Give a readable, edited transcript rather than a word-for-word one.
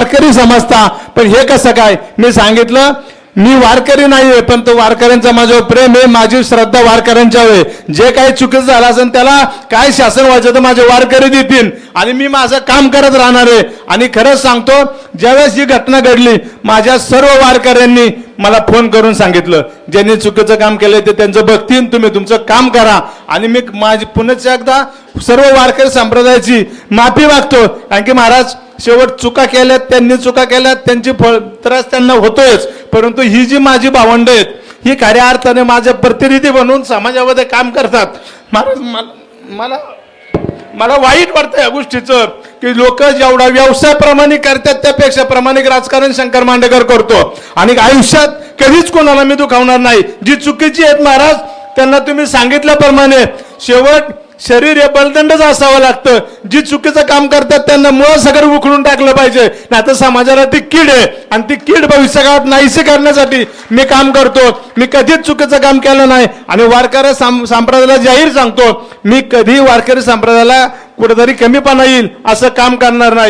वारकरी समजता, पण हे कसं काय? मी सांगितलं मी वारकरी नाहीये, पण तो वारकऱ्यांचा माझ्यावर प्रेम आहे, माझी श्रद्धा वारकऱ्यांच्यावर आहे. जे काही चुकीचं झालं असेल त्याला काय शासन व्हायचं तर माझे वारकरी देतील आणि मी माझं काम करत राहणार आहे. आणि खरंच सांगतो, ज्यावेळेस ही घटना घडली माझ्या सर्व वारकऱ्यांनी मला फोन करून सांगितलं, ज्यांनी चुकीचं काम केलंय ते त्यांचं बघतील, तुम्ही तुमचं काम करा. आणि मी माझी पुन्हा एकदा सर्व वारकरी संप्रदायाची माफी मागतो, कारण की महाराज शेवट चुका केल्यात, त्यांनी चुका केल्यात, त्यांची त्रास त्यांना होतोयच, परंतु ही जी माझी भावंड आहेत ही खऱ्या अर्थाने माझे प्रतिनिधी बनून समाजामध्ये काम करतात. महाराज मला मला वाईट वाटतं या गोष्टीचं की लोक जेवढा व्यवसायाप्रमाणे करतात त्यापेक्षा प्रामाणिक राजकारण शंकर मांडेकर करतो. आणि आयुष्यात कधीच कोणाला मी दुखावणार नाही. जी चुकीची आहेत महाराज त्यांना तुम्ही सांगितल्याप्रमाणे शेवट शरीर हे बलदंडच असावं लागतं. जी चुकीचं काम करतात त्यांना मुळं सगळं उखडून टाकलं पाहिजे, नाही तर समाजाला ती कीड आहे आणि ती कीड भविष्यकाळात नाहीशी करण्यासाठी मी काम करतो. मी कधीच चुकीचं काम केलं नाही आणि वारकरी संप्रदायाला जाहीर सांगतो, मी कधी वारकरी संप्रदायाला कुठेतरी कमीपणा येईल असं काम करणार नाही.